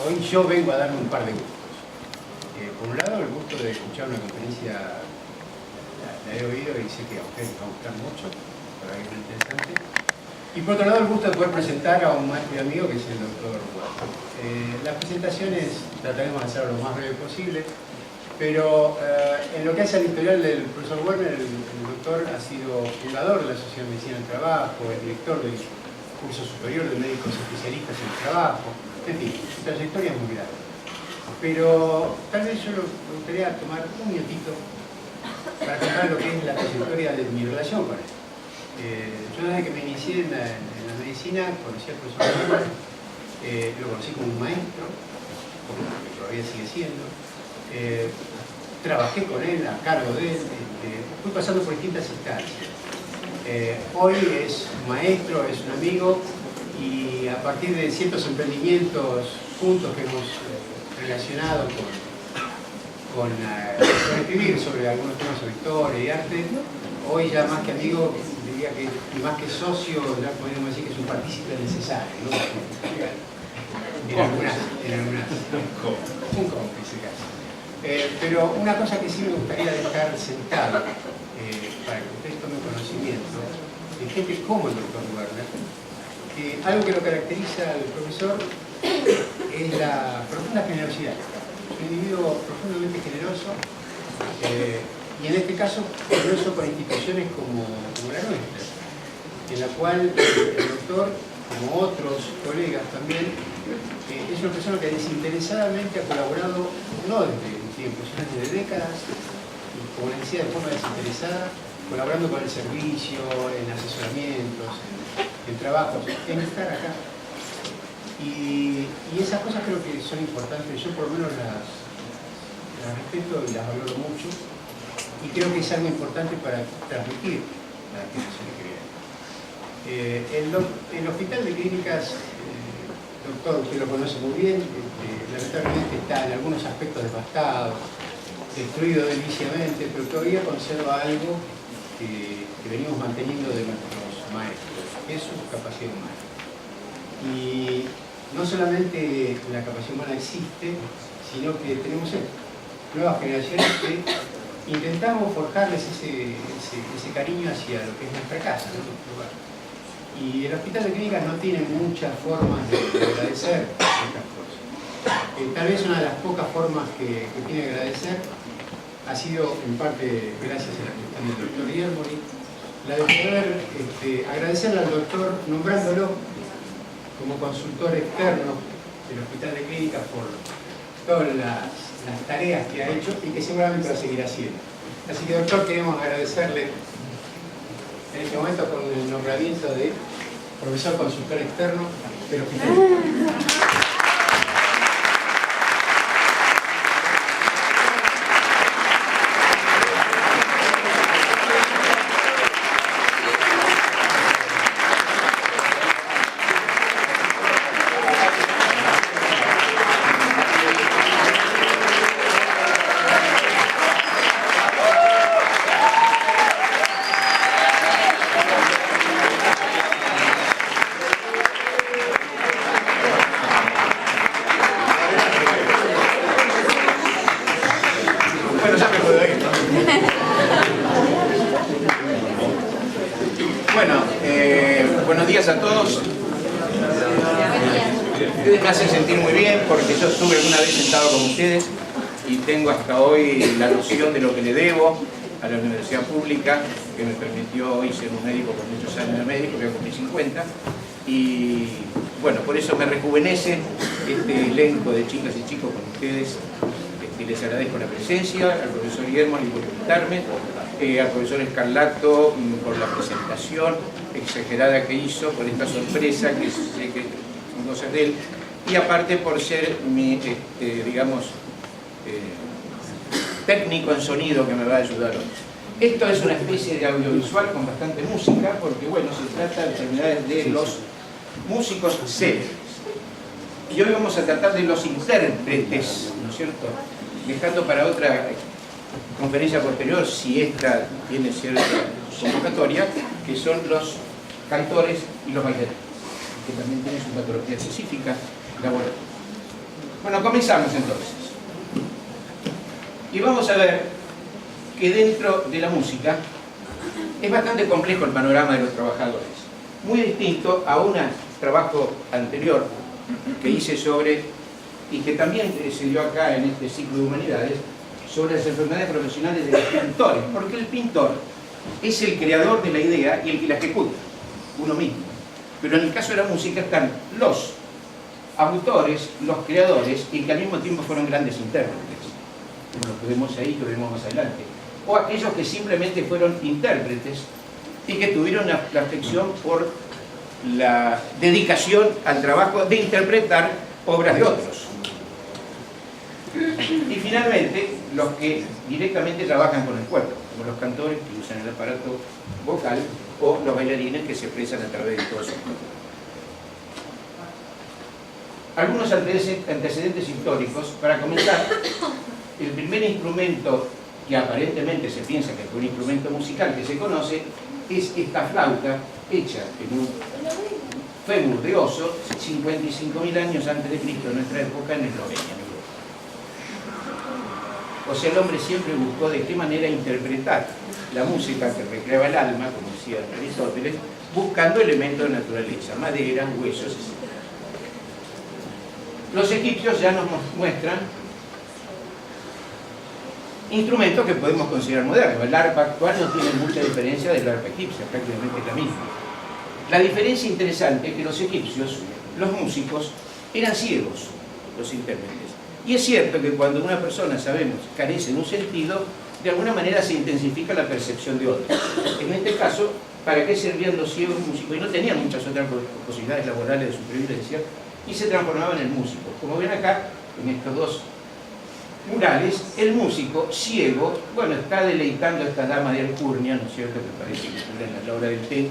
hoy yo vengo a darme un par de gustos. Por un lado, el gusto de escuchar una conferencia, la he oído y sé que a ustedes les va a gustar mucho, por ahí es muy interesante. Y por otro lado, el gusto de poder presentar a un maestro y amigo que es el doctor Werner. Las presentaciones trataremos de hacerlo lo más breve posible, pero en lo que hace al historial del profesor Werner, el doctor ha sido fundador de la Sociedad de Medicina del Trabajo, el director del curso superior de médicos especialistas en el trabajo, en fin, su trayectoria es muy grande. Pero tal vez yo me gustaría tomar un minutito para contar lo que es la trayectoria de mi relación con él. Yo desde que me inicié en la medicina conocí al profesor Werner, lo conocí como un maestro, como todavía sigue siendo. Trabajé con él, a cargo de él, fui pasando por distintas instancias. Hoy es maestro, es un amigo, y a partir de ciertos emprendimientos juntos que hemos relacionado con escribir sobre algunos temas sobre historia y arte, hoy ya más que amigo, diría que más que socio, ya podríamos decir que es un partícipe necesario, ¿no? En algunas un cómplice casi. Pero una cosa que sí me gustaría dejar sentado, para que ustedes tomen conocimiento, de gente como el doctor Werner, que algo que lo caracteriza al profesor es la profunda generosidad. Es un individuo profundamente generoso, y en este caso generoso con instituciones como la nuestra, en la cual el doctor, como otros colegas también, es una persona que desinteresadamente ha colaborado, no desde tiempo, sino desde décadas, y como les decía, de forma desinteresada, colaborando con el servicio, en asesoramientos, en trabajos, en estar acá. Y esas cosas creo que son importantes, yo por lo menos las respeto y las valoro mucho, y creo que es algo importante para transmitir a las generaciones que vienen. El Hospital de Clínicas, doctor, usted lo conoce muy bien, lamentablemente está en algunos aspectos devastado, destruido deliciamente, pero todavía conserva algo que venimos manteniendo de nuestros maestros, que es su capacidad humana. Y no solamente la capacidad humana existe, sino que tenemos nuevas generaciones que intentamos forjarles ese cariño hacia lo que es nuestra casa, ¿no? Nuestro lugar. Y el Hospital de Clínicas no tiene muchas formas de agradecer estas cosas. Tal vez una de las pocas formas que tiene que agradecer ha sido en parte gracias a la gestión del doctor Yermoli, la de poder agradecerle al doctor nombrándolo como consultor externo del Hospital de Clínicas por todas las tareas que ha hecho y que seguramente va a seguir haciendo. Así que, doctor, queremos agradecerle en este momento con el nombramiento de profesor consultor externo del Hospital de Clínicas. Buenos días a todos. Ustedes me hacen sentir muy bien porque yo estuve una vez sentado con ustedes y tengo hasta hoy la noción de lo que le debo a la universidad pública, que me permitió hoy ser un médico con muchos años de médico, voy a cumplir 50, y bueno, por eso me rejuvenece este elenco de chicas y chicos con ustedes. Les agradezco la presencia, al profesor Yermoli por invitarme, al profesor Escarlato por la presentación exagerada que hizo, por esta sorpresa que sé que son cosas de él, y aparte por ser mi, digamos, técnico en sonido que me va a ayudar hoy. Esto es una especie de audiovisual con bastante música, porque bueno, se trata de enfermedades de los músicos célebres. Y hoy vamos a tratar de los intérpretes, ¿no es cierto? Dejando para otra conferencia posterior, si esta tiene cierta convocatoria, que son los cantores y los bailarines, que también tienen su patología específica laboral. Bueno, comenzamos entonces. Y vamos a ver que dentro de la música es bastante complejo el panorama de los trabajadores. Muy distinto a un trabajo anterior que hice sobre, y que también se dio acá en este ciclo de humanidades, sobre las enfermedades profesionales de los pintores, porque el pintor es el creador de la idea y el que la ejecuta, uno mismo. Pero en el caso de la música están los autores, los creadores, y que al mismo tiempo fueron grandes intérpretes, como lo que vemos ahí, que veremos más adelante, o aquellos que simplemente fueron intérpretes y que tuvieron la afección por la dedicación al trabajo de interpretar obras de otros. Y finalmente, los que directamente trabajan con el cuerpo, como los cantores que usan el aparato vocal o los bailarines que se expresan a través de todo su cuerpo. Algunos antecedentes históricos. Para comenzar, el primer instrumento que aparentemente se piensa que fue un instrumento musical que se conoce es esta flauta hecha en un fémur de oso 55.000 años antes de Cristo, en nuestra época, en Eslovenia. O sea, el hombre siempre buscó de qué manera interpretar la música que recreaba el alma, como decía Aristóteles, buscando elementos de naturaleza, madera, huesos, etc. Los egipcios ya nos muestran instrumentos que podemos considerar modernos. El arpa actual no tiene mucha diferencia del arpa egipcia, prácticamente es la misma. La diferencia interesante es que los egipcios, los músicos, eran ciegos, los intérpretes. Y es cierto que cuando una persona, sabemos, carece de un sentido, de alguna manera se intensifica la percepción de otro. En este caso, ¿para qué servían los ciegos músicos? Y no tenían muchas otras posibilidades laborales de supervivir, decía, y se transformaban en músicos. Como ven acá, en estos dos murales, el músico ciego, bueno, está deleitando a esta dama de Alcurnia, ¿no es cierto?, que parece que estuviera en la hora del té,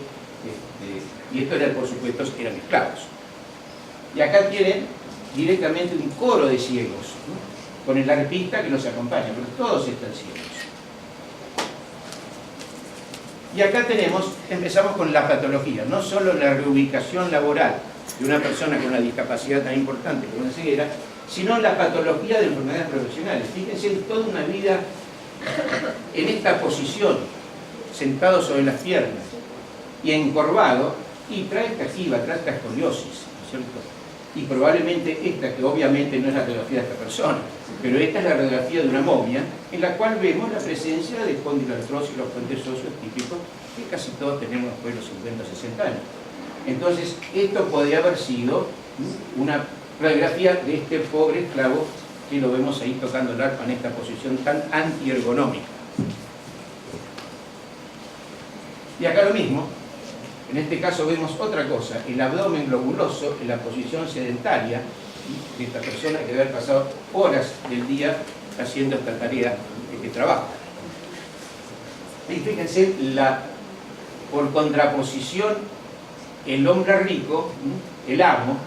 y esto era, por supuesto, eran esclavos. Y acá tienen directamente un coro de ciegos, ¿no?, con el arpista que los acompaña, pero todos están ciegos. Y acá empezamos con la patología, no solo la reubicación laboral de una persona con una discapacidad tan importante como una ceguera, sino la patología de enfermedades profesionales. Fíjense, toda una vida en esta posición, sentado sobre las piernas y encorvado, y trae esta jiba, trae esta escoliosis, ¿no es cierto? Y probablemente esta, que obviamente no es la radiografía de esta persona, pero esta es la radiografía de una momia, en la cual vemos la presencia de espondiloartrosis, los puentes óseos típicos, que casi todos tenemos después de los 50 o 60 años. Entonces, esto podría haber sido una radiografía de este pobre esclavo que lo vemos ahí tocando el arpa en esta posición tan antiergonómica. Y acá lo mismo, en este caso vemos otra cosa, el abdomen globuloso en la posición sedentaria de esta persona que debe haber pasado horas del día haciendo esta tarea que trabaja. Y fíjense, por contraposición, el hombre rico, el amo,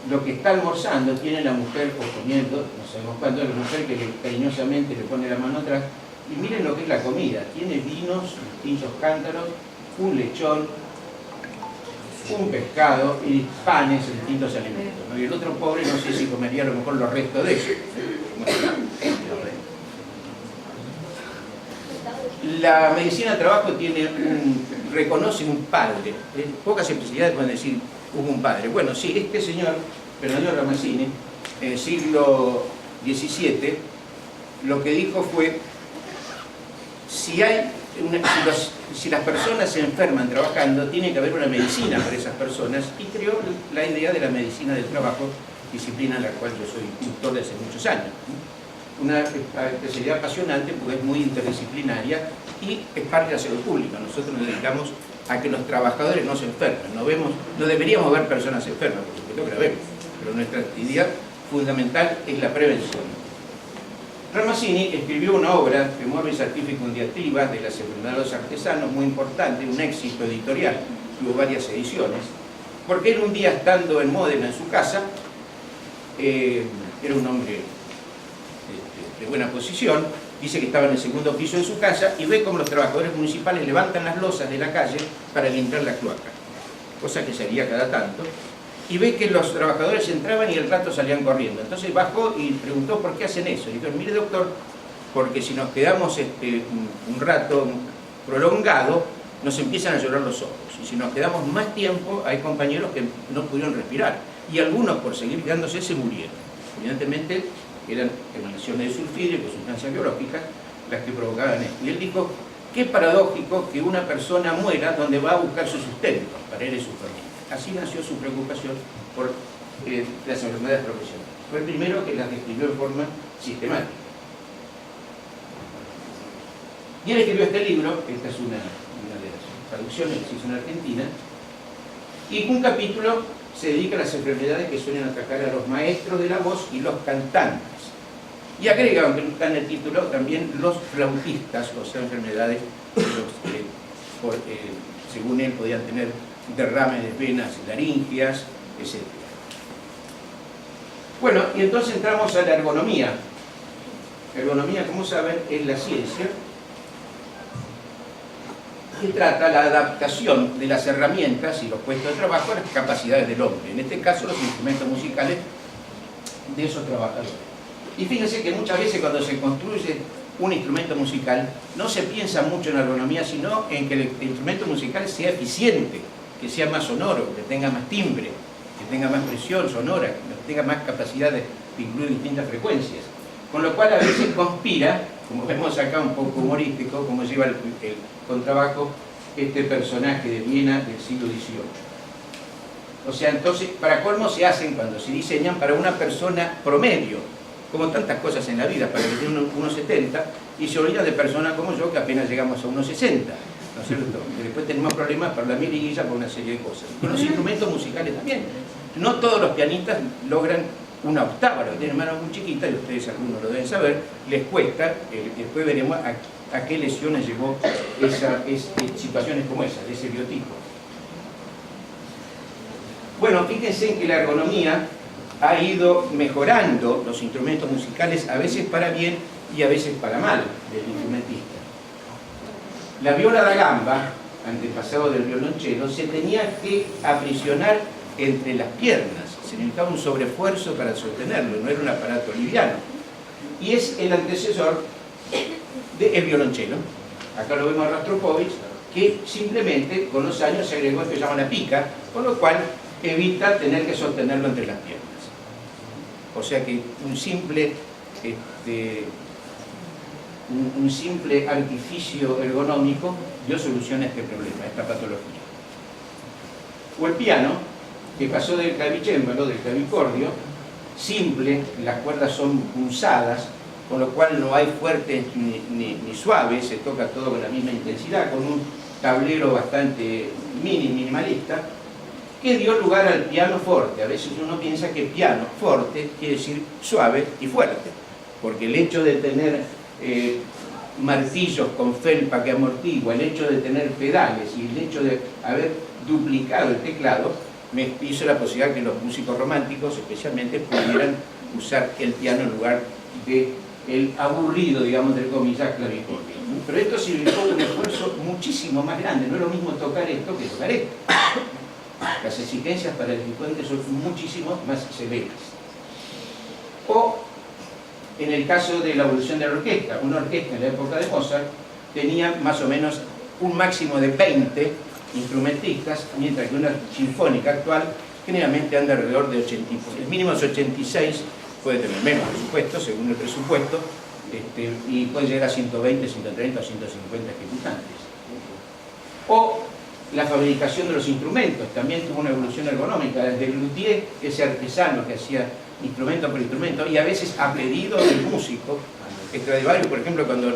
lo que está almorzando, tiene la mujer o comiendo, no sabemos cuándo, la mujer que cariñosamente le pone la mano atrás, y miren lo que es la comida, tiene vinos, distintos cántaros, un lechón, un pescado y panes, distintos alimentos, ¿no? Y el otro pobre no sé si comería a lo mejor los restos de eso. La medicina del trabajo reconoce un padre. En pocas especialidades pueden decir hubo un padre. Bueno, sí, este señor, Bernardino Ramazzini, en el siglo XVII, lo que dijo fue: si las personas se enferman trabajando, tiene que haber una medicina para esas personas, y creó la idea de la medicina del trabajo, disciplina en la cual yo soy instructor desde hace muchos años. Una especialidad apasionante porque es muy interdisciplinaria y es parte de la salud pública. Nosotros nos dedicamos a que los trabajadores no se enfermen. No deberíamos ver personas enfermas, por supuesto que la vemos, pero nuestra actividad fundamental es la prevención. Ramazzini escribió una obra, Memoria Artificum Diatriba, de las enfermedades de los artesanos, muy importante, un éxito editorial, tuvo varias ediciones, porque él un día, estando en Módena, en su casa, era un hombre de buena posición, dice que estaba en el segundo piso de su casa y ve como los trabajadores municipales levantan las losas de la calle para limpiar la cloaca, cosa que se haría cada tanto, y ve que los trabajadores entraban y al rato salían corriendo. Entonces bajó y preguntó por qué hacen eso. Y dijo, mire doctor, porque si nos quedamos un rato prolongado, nos empiezan a llorar los ojos. Y si nos quedamos más tiempo, hay compañeros que no pudieron respirar. Y algunos, por seguir quedándose, se murieron. Evidentemente, eran emanaciones de sulfidio, que sustancias biológicas, las que provocaban esto. Y él dijo, qué paradójico que una persona muera donde va a buscar su sustento, para él y su familia. Así nació su preocupación por las enfermedades profesionales. Fue el primero que las describió de forma sistemática. Y él escribió este libro, esta es una de las traducciones que se hizo en Argentina, y un capítulo se dedica a las enfermedades que suelen atacar a los maestros de la voz y los cantantes. Y agrega, aunque no está en el título, también los flautistas, o sea, enfermedades que según él podían tener derrames de venas laringeas, etc. Bueno, y entonces entramos a la ergonomía. Ergonomía, como saben, es la ciencia que trata la adaptación de las herramientas y los puestos de trabajo a las capacidades del hombre, en este caso los instrumentos musicales de esos trabajadores. Y fíjense que muchas veces cuando se construye un instrumento musical no se piensa mucho en ergonomía, sino en que el instrumento musical sea eficiente, que sea más sonoro, que tenga más timbre, que tenga más presión sonora, que tenga más capacidad de incluir distintas frecuencias. Con lo cual a veces conspira, como vemos acá un poco humorístico, como lleva el contrabajo este personaje de Viena del siglo XVIII. O sea, entonces, para colmo se hacen cuando se diseñan para una persona promedio, como tantas cosas en la vida, para que tiene 1,70 y se olvida de personas como yo que apenas llegamos a 1,60, ¿no es cierto? Que después tenemos problemas para la miriguilla por una serie de cosas. Con los instrumentos musicales también. No todos los pianistas logran una octava, los que tienen manos muy chiquitas, y ustedes algunos lo deben saber, les cuesta, después veremos a qué lesiones llevó situaciones como esa, de ese biotipo. Bueno, fíjense en que la ergonomía ha ido mejorando los instrumentos musicales, a veces para bien y a veces para mal del instrumentista. La viola da gamba, antepasado del violonchelo, se tenía que aprisionar entre las piernas, se necesitaba un sobreesfuerzo para sostenerlo, no era un aparato liviano. Y es el antecesor del violonchelo. Acá lo vemos a Rostropovich, que simplemente con los años se agregó esto que se llama la pica, con lo cual evita tener que sostenerlo entre las piernas. O sea que un simple artificio ergonómico dio solución a este problema, a esta patología. O el piano, que pasó del clavicémbalo, del clavicordio, simple, las cuerdas son pulsadas, con lo cual no hay fuertes ni suaves, se toca todo con la misma intensidad, con un tablero bastante minimalista, que dio lugar al piano forte. A veces uno piensa que piano forte quiere decir suave y fuerte, porque el hecho de tener martillos con felpa que amortigua, el hecho de tener pedales y el hecho de haber duplicado el teclado, me hizo la posibilidad que los músicos románticos especialmente pudieran usar el piano en lugar de el aburrido, digamos, entre comillas, clavicordio. Pero esto significó un esfuerzo muchísimo más grande. No es lo mismo tocar esto que tocar esto. Las exigencias para el ejecuante son muchísimo más severas. O en el caso de la evolución de la orquesta, una orquesta en la época de Mozart tenía más o menos un máximo de 20 instrumentistas, mientras que una sinfónica actual generalmente anda alrededor de 80, el mínimo es 86, puede tener menos por supuesto, según el presupuesto, y puede llegar a 120, 130 o 150 ejecutantes. O la fabricación de los instrumentos también tuvo una evolución ergonómica, desde el luthier, ese artesano que hacía instrumento por instrumento, y a veces a pedido del músico. Stradivarius, por ejemplo, cuando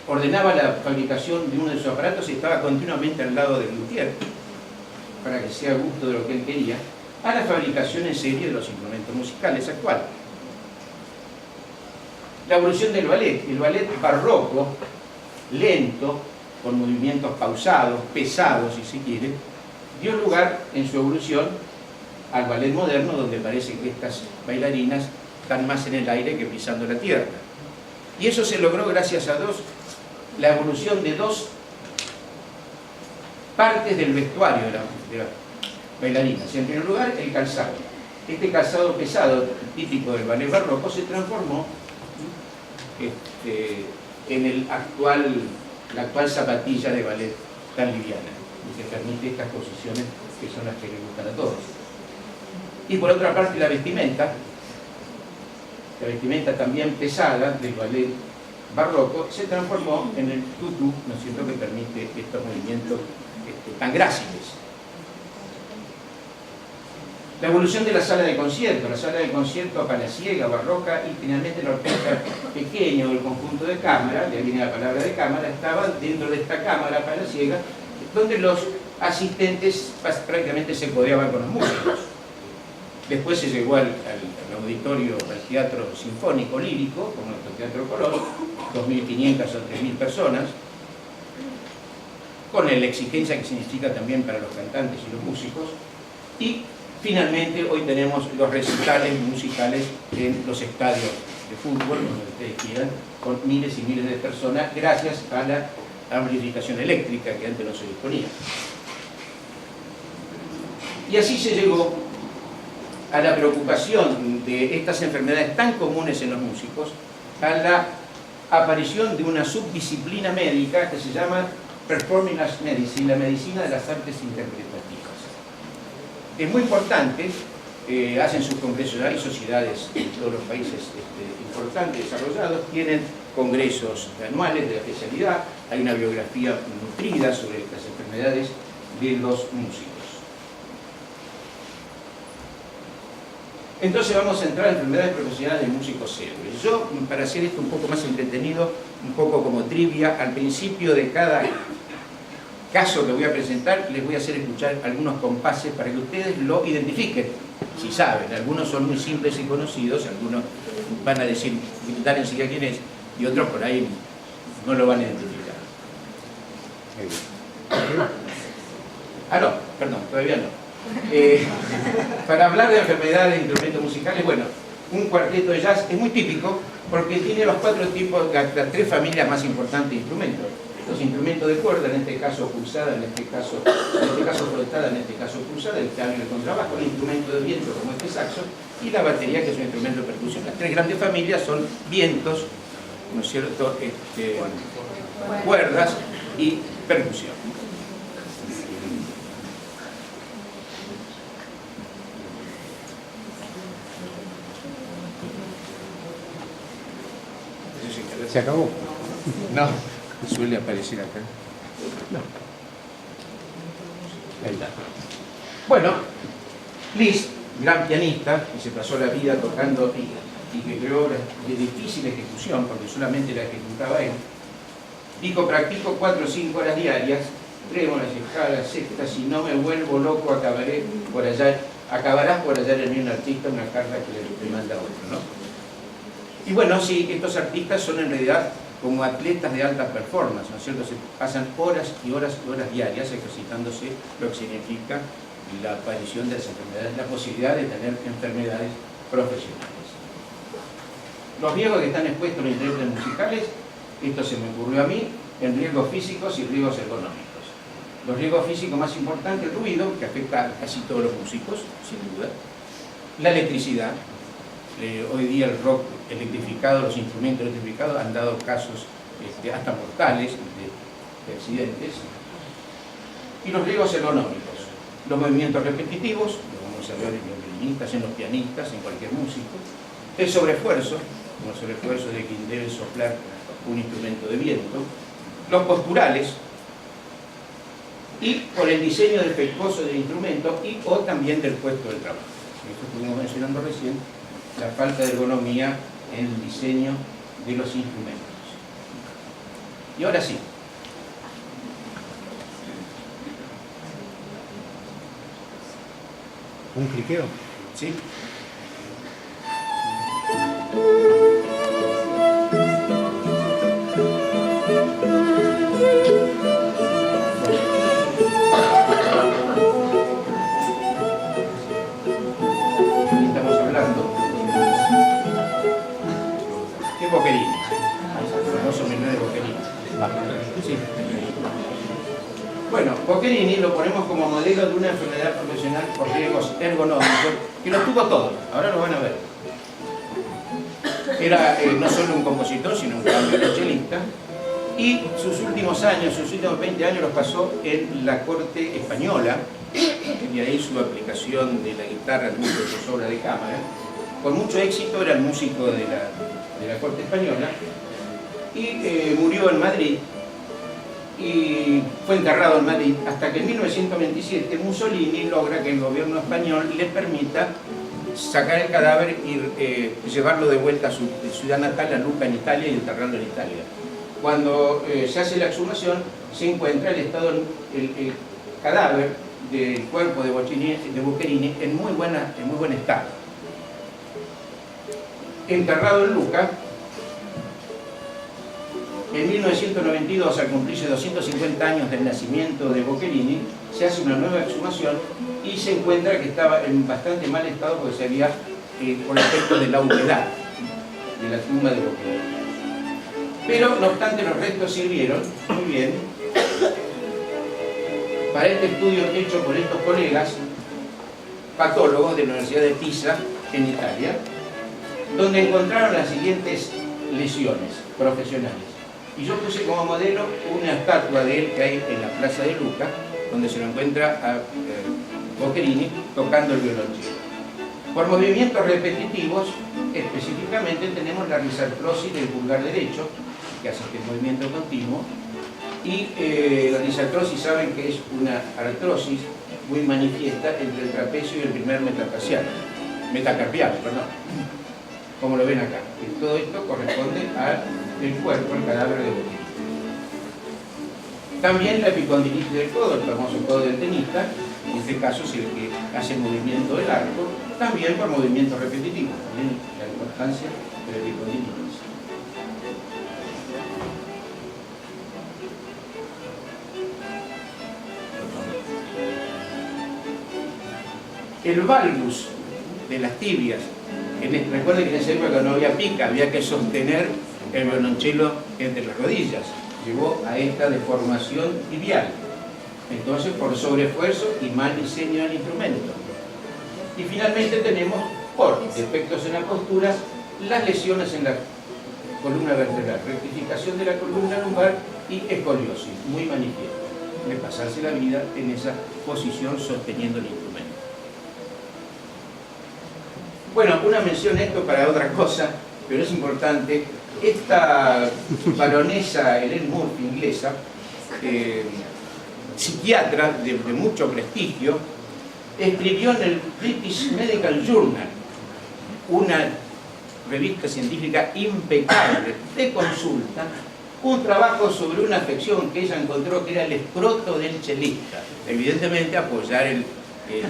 ordenaba la fabricación de uno de sus aparatos, estaba continuamente al lado del luthier, para que sea a gusto de lo que él quería, a la fabricación en serie de los instrumentos musicales actuales. La evolución del ballet, el ballet barroco, lento, con movimientos pausados, pesados si se quiere, dio lugar en su evolución al ballet moderno, donde parece que estas bailarinas están más en el aire que pisando la tierra. Y eso se logró gracias a la evolución de dos partes del vestuario de las bailarinas. En primer lugar, el calzado. Este calzado pesado, típico del ballet barroco, se transformó en la actual zapatilla de ballet tan liviana, y que permite estas posiciones que son las que les gustan a todos. Y por otra parte, la vestimenta también pesada del ballet barroco, se transformó en el tutú, ¿no es cierto?, que permite estos movimientos tan gráciles. La evolución de la sala de concierto palaciega, barroca y finalmente la orquesta pequeña o el conjunto de cámara, de ahí viene la palabra de cámara, estaba dentro de esta cámara palaciega, donde los asistentes prácticamente se codeaban con los músicos. Después se llegó al auditorio, al teatro sinfónico lírico, como nuestro Teatro Colón, 2.500 o 3.000 personas, con la exigencia que significa también para los cantantes y los músicos, y finalmente hoy tenemos los recitales musicales en los estadios de fútbol, donde ustedes quieran, con miles y miles de personas, gracias a la amplificación eléctrica que antes no se disponía. Y así se llegó a la preocupación de estas enfermedades tan comunes en los músicos, a la aparición de una subdisciplina médica que se llama Performing Arts Medicine, la medicina de las artes interpretativas. Es muy importante, hacen sus congresos, hay sociedades en todos los países importantes, desarrollados, tienen congresos anuales de la especialidad, hay una biografía nutrida sobre las enfermedades de los músicos. Entonces vamos a entrar en enfermedades profesionales de músicos célebres. Yo, para hacer esto un poco más entretenido, un poco como trivia, al principio de cada caso que voy a presentar, les voy a hacer escuchar algunos compases para que ustedes lo identifiquen, si saben. Algunos son muy simples y conocidos, algunos van a decir, gritar enseguida quién es, y otros por ahí no lo van a identificar. No, perdón, todavía no. Para hablar de enfermedades de instrumentos musicales, bueno, un cuarteto de jazz es muy típico porque tiene los 4 tipos, las 3 familias más importantes de instrumentos. Los instrumentos de cuerda, en este caso pulsada, en este caso frotada, en este caso pulsada, el piano y el contrabajo, el instrumento de viento como este saxo, y la batería, que es un instrumento de percusión. Las 3 grandes familias son vientos, ¿no es cierto?, cuerdas y percusión. ¿Se acabó? No, suele aparecer acá. No. Ahí está. Bueno, Liszt, gran pianista, que se pasó la vida tocando y que creó obras de difícil ejecución, porque solamente la ejecutaba él, dijo: practico 4 o 5 horas diarias, trémolas, escalas, sextas, si no me vuelvo loco acabarás por hallar en mí un artista, una carta que le manda a otro, ¿no? Y bueno, sí, estos artistas son en realidad como atletas de alta performance, ¿no es cierto? Se pasan horas y horas y horas diarias ejercitándose, lo que significa la aparición de las enfermedades, la posibilidad de tener enfermedades profesionales. Los riesgos que están expuestos los intérpretes musicales, esto se me ocurrió a mí, en riesgos físicos y riesgos ergonómicos. Los riesgos físicos más importantes, el ruido, que afecta a casi todos los músicos, sin duda. La electricidad. Hoy día el rock electrificado, los instrumentos electrificados han dado casos hasta mortales de accidentes. Y los riesgos ergonómicos, los movimientos repetitivos, lo vamos a ver en los violinistas, en los pianistas, en cualquier músico, el sobreesfuerzo, como el sobreesfuerzo de quien debe soplar un instrumento de viento, los posturales, y por el diseño defectuoso del instrumento y o también del puesto de trabajo. Esto estuvimos mencionando recién, la falta de ergonomía en el diseño de los instrumentos. Y ahora sí. ¿Un cliqueo? ¿Sí? Boccherini, el famoso menú de Boccherini. Sí. Bueno, Boccherini lo ponemos como modelo de una enfermedad profesional por riesgos ergonómicos, que lo tuvo todo, ahora lo van a ver. Era no solo un compositor, sino un gran violonchelista, y sus últimos años, sus últimos 20 años los pasó en la corte española, y ahí su aplicación de la guitarra, mucho de sus obras de cámara. Con mucho éxito era el músico de la corte española, y murió en Madrid, y fue enterrado en Madrid, hasta que en 1927 Mussolini logra que el gobierno español le permita sacar el cadáver y llevarlo de vuelta a su ciudad natal, a Lucca, en Italia, y enterrarlo en Italia. Cuando se hace la exhumación, se encuentra el cadáver del cuerpo de Boccherini en muy buen estado. Enterrado en Lucca, en 1992, al cumplirse 250 años del nacimiento de Boccherini, se hace una nueva exhumación y se encuentra que estaba en bastante mal estado porque se había, por efecto de la humedad de la tumba de Boccherini. Pero, no obstante, los restos sirvieron muy bien para este estudio hecho por estos colegas patólogos de la Universidad de Pisa, en Italia, donde encontraron las siguientes lesiones profesionales. Y yo puse como modelo una estatua de él que hay en la plaza de Lucca, donde se lo encuentra a Boccherini tocando el violonchelo. Por movimientos repetitivos, específicamente tenemos la risartrosis del pulgar derecho, que hace este movimiento continuo, y la risartrosis saben que es una artrosis muy manifiesta entre el trapecio y el primer metacarpiano, como lo ven acá. Y todo esto corresponde al cuerpo, al cadáver de Boccherini. También la epicondilitis del codo, el famoso codo del tenista, en este caso es el que hace el movimiento del arco, también por movimientos repetitivos, también la importancia de la epicondilitis. El valgus de las tibias, recuerden que en esa época no había pica, había que sostener el violonchelo entre las rodillas, llevó a esta deformación tibial, entonces por sobreesfuerzo y mal diseño del instrumento. Y finalmente tenemos, por defectos en la postura, las lesiones en la columna vertebral, rectificación de la columna lumbar y escoliosis, muy manifiesta, de pasarse la vida en esa posición sosteniendo el instrumento. Bueno, una mención esto para otra cosa, pero es importante. Esta baronesa Helen Murphy, inglesa, psiquiatra de mucho prestigio, escribió en el British Medical Journal, una revista científica impecable de consulta, un trabajo sobre una afección que ella encontró que era el escroto del chelista. Evidentemente apoyar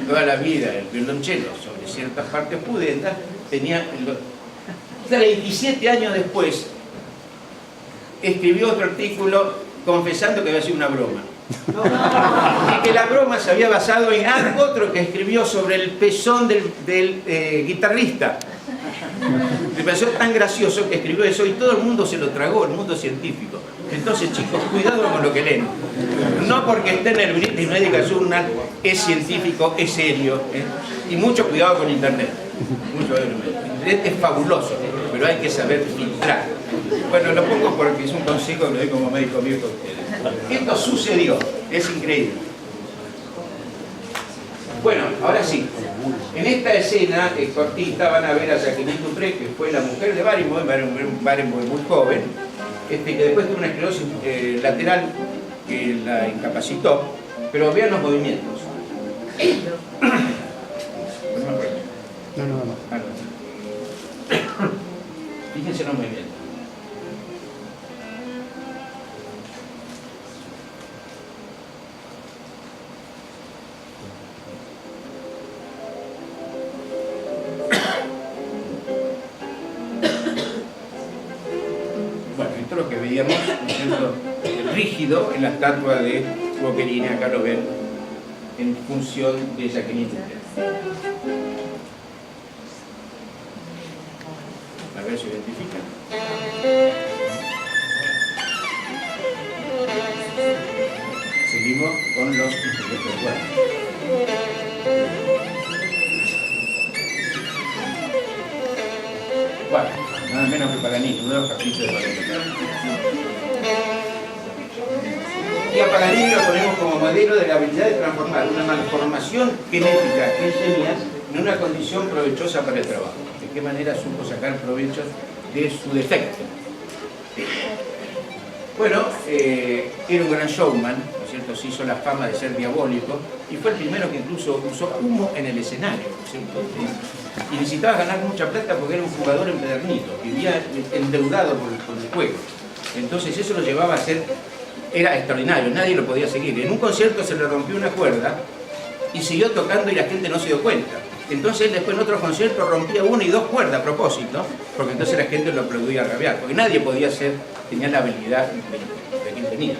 toda la vida el violonchelo sobre ciertas partes pudentas tenía... 37 años después escribió otro artículo confesando que había sido una broma. Y que la broma se había basado en otro que escribió sobre el pezón del guitarrista. Me pareció tan gracioso que escribió eso y todo el mundo se lo tragó, el mundo científico. Entonces, chicos, cuidado con lo que leen. No porque esté en el British Medical Journal es científico, es serio. Y mucho cuidado con Internet. Internet es fabuloso, pero hay que saber filtrar. Bueno, lo pongo porque es un consejo que lo doy como médico viejo a ustedes. Esto sucedió, es increíble. Bueno, ahora sí, en esta escena cortita van a ver a Jacqueline Dupré, que fue la mujer de Barenboim muy joven, que después tuvo una esclerosis lateral que la incapacitó, pero vean los movimientos. No. Fíjense los movimientos. Bueno, esto es lo que veíamos, ¿no es cierto?, rígido en la estatua de Boccherini, acá lo ven, en función de Jacqueline Dupré. A ver si identifican. Seguimos. con los instrumentos de cuerda. Bueno, nada menos que Paganini, uno de los caprichos de Paganini. Y a Paganini lo ponemos como modelo de la habilidad de transformar una malformación genética que él tenía en una condición provechosa para el trabajo. De qué manera supo sacar provecho de su defecto. Bueno, era un gran showman, ¿no es cierto? Se hizo la fama de ser diabólico y fue el primero que incluso usó humo en el escenario, ¿no es cierto? Y necesitaba ganar mucha plata porque era un jugador empedernido, vivía endeudado por el juego. Entonces eso lo llevaba a ser, era extraordinario, nadie lo podía seguir. En un concierto se le rompió una cuerda y siguió tocando y la gente no se dio cuenta. Entonces él después en otros conciertos rompía una y dos cuerdas a propósito, porque entonces la gente lo aplaudía rabiar, porque nadie podía ser, tenía la habilidad de que él tenía.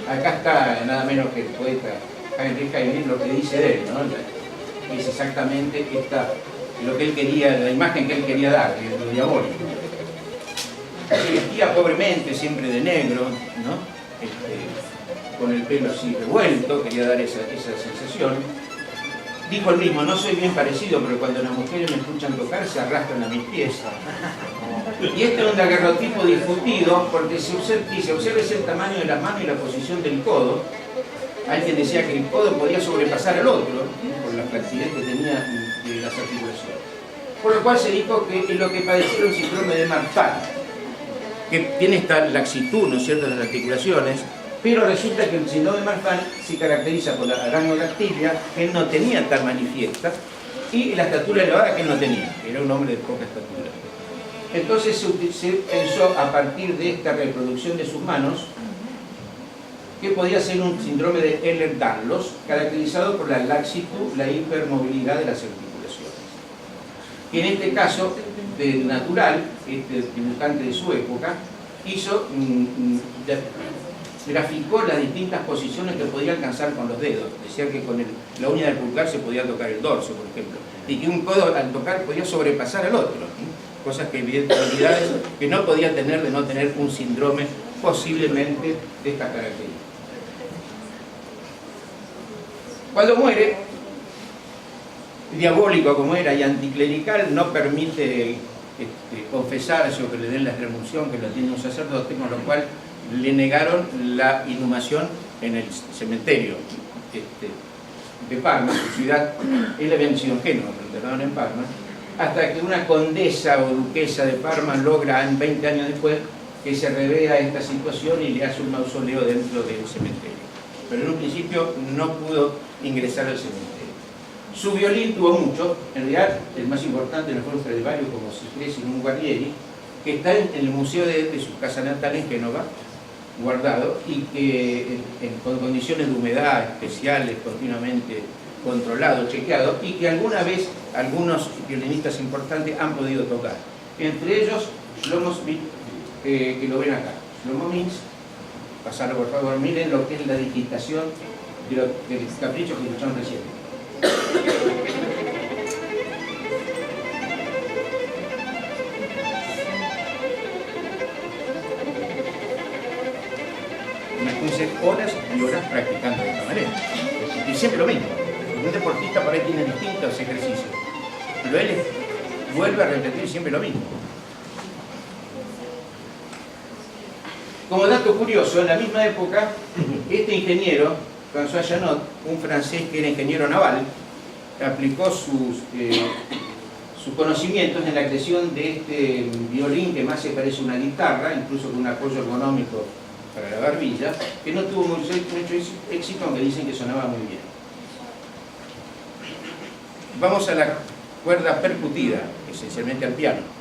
Acá está nada menos que el poeta Heinrich Heine lo que dice de él, ¿no? Es exactamente lo que él quería, la imagen que él quería dar, de lo diabólico. Se vestía pobremente, siempre de negro, ¿no? Con el pelo así revuelto, quería dar esa sensación. Dijo él mismo, no soy bien parecido, pero cuando las mujeres me escuchan tocar se arrastran a mis pies. Y este es un daguerrotipo discutido porque se observa el tamaño de las manos y la posición del codo. Hay quien decía que el codo podía sobrepasar al otro, por la flacidez que tenía de las articulaciones. Por lo cual se dijo que lo que padecía era un síndrome de Marfan, que tiene esta laxitud, ¿no es cierto?, en las articulaciones. Pero resulta que el síndrome de Marfan se caracteriza por la aranodactilia, que él no tenía tan manifiesta, y la estatura elevada que él no tenía, era un hombre de poca estatura. Entonces se pensó, a partir de esta reproducción de sus manos, que podía ser un síndrome de Ehlers-Danlos, caracterizado por la laxitud, la hipermovilidad de las articulaciones. Y en este caso, de natural, este dibujante de su época, graficó las distintas posiciones que podía alcanzar con los dedos. Decía que con la uña del pulgar se podía tocar el dorso, por ejemplo, y que un codo al tocar podía sobrepasar al otro, cosas que evidentemente que no podía tener de no tener un síndrome posiblemente de esta característica. Cuando muere, diabólico como era y anticlerical, no permite confesarse o que le den la extremunción que lo tiene un sacerdote, con lo cual le negaron la inhumación en el cementerio de Parma, su ciudad. Él había nacido en Génova, pero enterraron en Parma, hasta que una condesa o duquesa de Parma logra, 20 años después, que se revea esta situación y le hace un mausoleo dentro del cementerio. Pero en un principio no pudo ingresar al cementerio. Su violín tuvo mucho, en realidad el más importante no fue un Stradivarius como si fuese un Guarnieri, que está en el museo de su casa natal en Génova, guardado, y que con condiciones de humedad especiales, continuamente controlado, chequeado, y que alguna vez algunos violinistas importantes han podido tocar. Entre ellos Shlomo Smith, que lo ven acá. Shlomo Mintz, pasarlo por favor, miren lo que es la digitación del capricho que escucharon recién. Imagínense horas y horas practicando de esta manera. Y siempre lo mismo. Un deportista por ahí tiene distintos ejercicios, pero él vuelve a repetir siempre lo mismo. Como dato curioso, en la misma época, este ingeniero, François Janot, un francés que era ingeniero naval, aplicó sus conocimientos en la creación de este violín que más se parece a una guitarra, incluso con un apoyo ergonómico para la barbilla, que no tuvo mucho éxito, aunque dicen que sonaba muy bien. Vamos a la cuerda percutida, esencialmente al piano.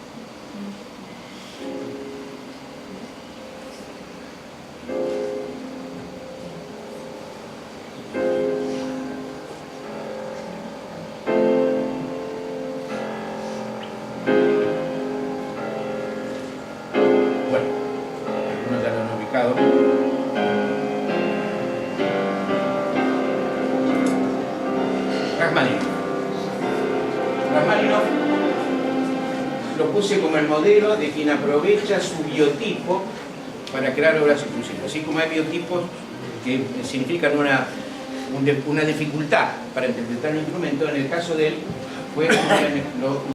Rachmaninoff lo puse como el modelo de quien aprovecha su biotipo para crear obras exclusivas. Así como hay biotipos que significan una dificultad para interpretar el instrumento. En el caso de él fue